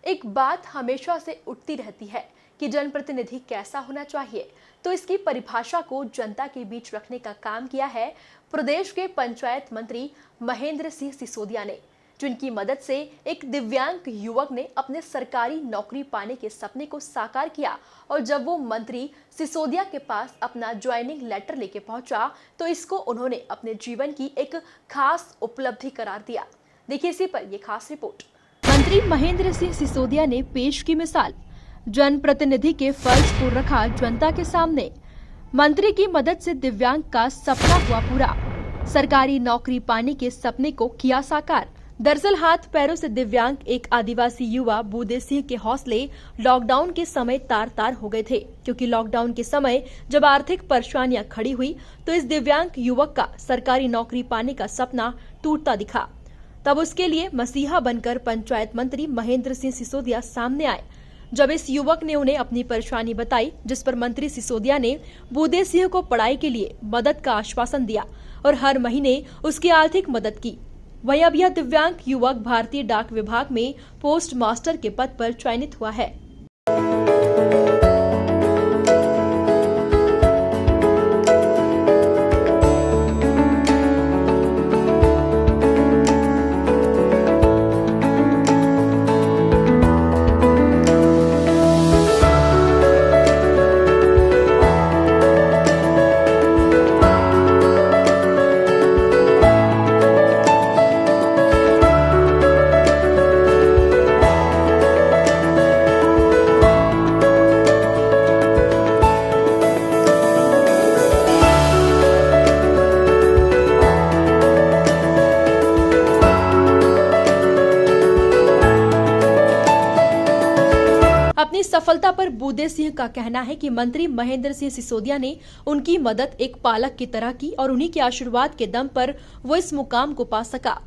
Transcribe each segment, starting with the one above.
एक बात हमेशा से उठती रहती है कि जनप्रतिनिधि कैसा होना चाहिए, तो इसकी परिभाषा को जनता के बीच रखने का काम किया है प्रदेश के पंचायत मंत्री महेंद्र सिंह सिसोदिया ने, जिनकी मदद से एक दिव्यांग युवक ने अपने सरकारी नौकरी पाने के सपने को साकार किया। और जब वो मंत्री सिसोदिया के पास अपना ज्वाइनिंग लेटर लेके पहुंचा तो इसको उन्होंने अपने जीवन की एक खास उपलब्धि करार दिया। देखिए इसी पर ये खास रिपोर्ट। मंत्री महेंद्र सिंह सिसोदिया ने पेश की मिसाल, जनप्रतिनिधि के फर्ज को रखा जनता के सामने। मंत्री की मदद से दिव्यांग का सपना हुआ पूरा, सरकारी नौकरी पाने के सपने को किया साकार। दरअसल हाथ पैरों से दिव्यांग एक आदिवासी युवा बूदे सिंह के हौसले लॉकडाउन के समय तार तार हो गए थे, क्योंकि लॉकडाउन के समय जब आर्थिक परेशानियां खड़ी हुई तो इस दिव्यांग युवक का सरकारी नौकरी पाने का सपना टूटता दिखा। तब उसके लिए मसीहा बनकर पंचायत मंत्री महेंद्र सिंह सिसोदिया सामने आए। जब इस युवक ने उन्हें अपनी परेशानी बताई, जिस पर मंत्री सिसोदिया ने बूदे सिंह को पढ़ाई के लिए मदद का आश्वासन दिया और हर महीने उसकी आर्थिक मदद की। वहीं अब यह दिव्यांग युवक भारतीय डाक विभाग में पोस्ट मास्टर के पद पर चयनित हुआ है। अपनी सफलता पर बूदे सिंह का कहना है कि मंत्री महेंद्र सिंह सिसोदिया ने उनकी मदद एक पालक की तरह की और उन्हीं के आशीर्वाद के दम पर वो इस मुकाम को पा सका।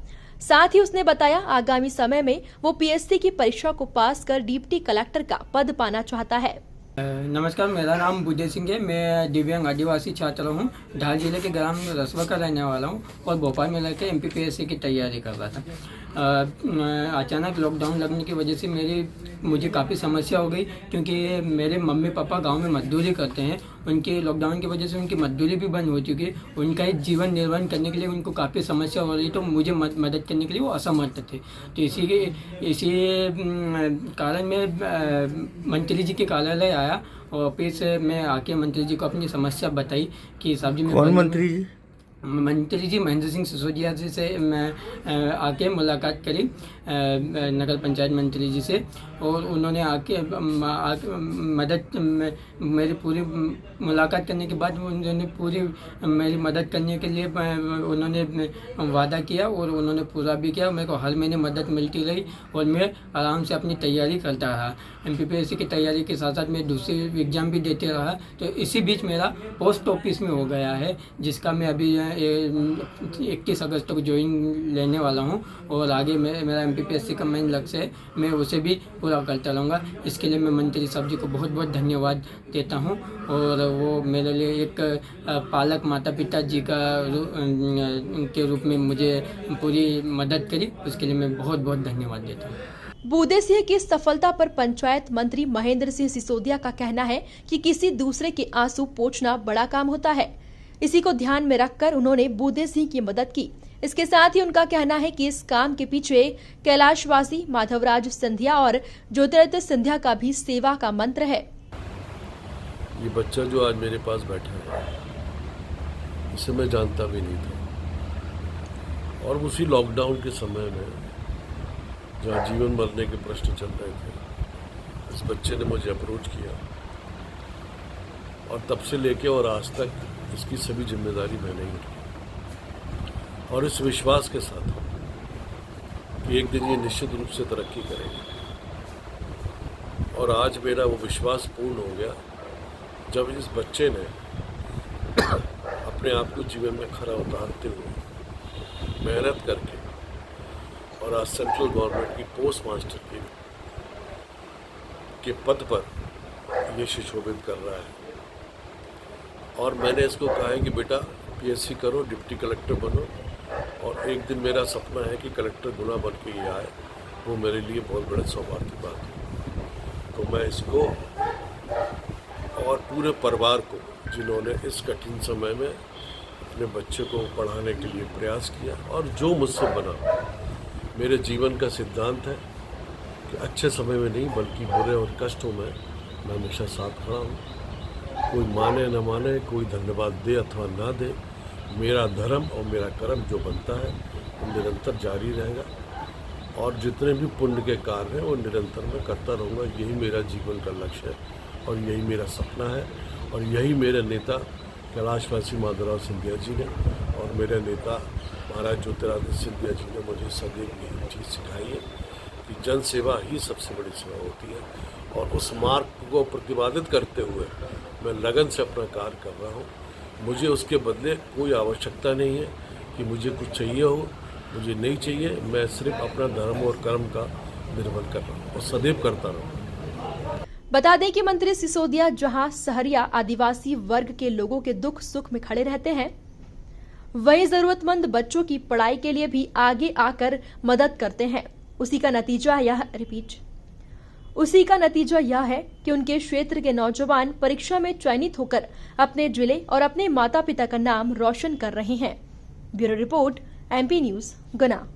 साथ ही उसने बताया आगामी समय में वो पीएससी की परीक्षा को पास कर डिप्टी कलेक्टर का पद पाना चाहता है। नमस्कार, मेरा नाम बूदे सिंह है। मैं दिव्यांग आदिवासी छात्र हूँ। ढाल जिले के ग्राम रसवा का रहने वाला हूँ और भोपाल में रहकर एमपीपीएससी की तैयारी कर रहा था। अचानक लॉकडाउन लगने की वजह से मुझे काफ़ी समस्या हो गई, क्योंकि मेरे मम्मी पापा गांव में मजदूरी करते हैं। उनके लॉकडाउन की वजह से उनकी मजदूरी भी बंद हो चुकी है। उनका एक जीवन निर्वाह करने के लिए उनको काफ़ी समस्या हो रही, तो मुझे मदद करने के लिए वो असमर्थ थे। तो इसी कारण मैं मंत्री जी के कार्यालय आया और ऑफिस में आके मंत्री जी को अपनी समस्या बताई कि साहब जी, कौन मंत्री जी? मंत्री जी महेंद्र सिंह सिसोदिया जी से मैं आके मुलाकात करी, नगर पंचायत मंत्री जी से, और उन्होंने आके मदद मेरी पूरी मुलाकात करने के बाद उन्होंने पूरी मेरी मदद करने के लिए उन्होंने वादा किया और उन्होंने पूरा भी किया। मेरे को हर महीने मदद मिलती रही और मैं आराम से अपनी तैयारी करता रहा। एमपीपीएससी की तैयारी के साथ साथ मैं दूसरी एग्जाम भी देते रहा। तो इसी बीच मेरा पोस्ट ऑफिस में हो गया है, जिसका मैं अभी 21 अगस्त तक ज्वाइन लेने वाला हूं, और आगे मेरा एमपीपीएससी का मेन लक्ष्य है, मैं उसे भी पूरा करता रहूँगा। इसके लिए मैं मंत्री साहब जी को बहुत बहुत धन्यवाद देता हूं, और वो मेरे लिए एक पालक माता पिता जी के रूप में मुझे पूरी मदद करी। उसके लिए मैं बहुत बहुत धन्यवाद देता हूँ। बूदे सिंह की सफलता पर पंचायत मंत्री महेंद्र सिंह सिसोदिया का कहना है कि किसी दूसरे के आंसू पोंछना बड़ा काम होता है। इसी को ध्यान में रखकर उन्होंने बूदे सिंह की मदद की। इसके साथ ही उनका कहना है कि इस काम के पीछे कैलाशवासी माधवराज सिंधिया और ज्योतिरादित्य सिंधिया का भी सेवा का मंत्र है। ये बच्चा जो आज मेरे पास बैठा है, इसे मैं जानता भी नहीं था, और उसी लॉकडाउन के समय में जहाँ जीवन मरने के प्रश्न चल रहे थे, इस बच्चे ने मुझे अप्रोच किया, और तब से लेके और आज तक इसकी सभी जिम्मेदारी मैंने ही उठाई, और इस विश्वास के साथ कि एक दिन ये निश्चित रूप से तरक्की करेंगे। और आज मेरा वो विश्वास पूर्ण हो गया जब इस बच्चे ने अपने आप को जीवन में खरा उतारते हुए मेहनत करके और आज सेंट्रल गवर्नमेंट की पोस्ट मास्टर के पद पर ये सुशोभित कर रहा है। और मैंने इसको कहा है कि बेटा पीएससी करो, डिप्टी कलेक्टर बनो, और एक दिन मेरा सपना है कि कलेक्टर गुना बन के ये आए वो मेरे लिए बहुत बड़े सौभाग्य की बात है। तो मैं इसको और पूरे परिवार को, जिन्होंने इस कठिन समय में अपने बच्चे को पढ़ाने के लिए प्रयास किया और जो मुझसे बना, मेरे जीवन का सिद्धांत है कि अच्छे समय में नहीं बल्कि बुरे और कष्टों में मैं हमेशा साथ खड़ा हूँ। कोई माने न माने, कोई धन्यवाद दे अथवा ना दे, मेरा धर्म और मेरा कर्म जो बनता है वो निरंतर जारी रहेगा और जितने भी पुण्य के कार्य हैं वो निरंतर मैं करता रहूँगा। यही मेरा जीवन का लक्ष्य है और यही मेरा सपना है और यही मेरे नेता कैलाशवासी माधवराव सिंधिया जी ने और मेरे नेता महाराज ज्योतिरादित्य सिंधिया जी ने मुझे सदैव यही चीज़ सिखाई है कि जन सेवा ही सबसे बड़ी सेवा होती है और उस मार्ग को प्रतिपादित करते हुए मैं लगन से अपना कार्य कर रहा हूँ। मुझे उसके बदले कोई आवश्यकता नहीं है कि मुझे कुछ चाहिए हो, मुझे नहीं चाहिए। मैं सिर्फ अपना धर्म और कर्म का निर्वहन कर रहा हूँ और सदैव करता रहूँ। बता दें कि मंत्री सिसोदिया जहां सहरिया आदिवासी वर्ग के लोगों के दुख सुख में खड़े रहते हैं, वहीं जरूरतमंद बच्चों की पढ़ाई के लिए भी आगे आकर मदद करते हैं। उसी का नतीजा यह है कि उनके क्षेत्र के नौजवान परीक्षा में चयनित होकर अपने जिले और अपने माता पिता का नाम रोशन कर रहे हैं। ब्यूरो रिपोर्ट, MP न्यूज, गुना।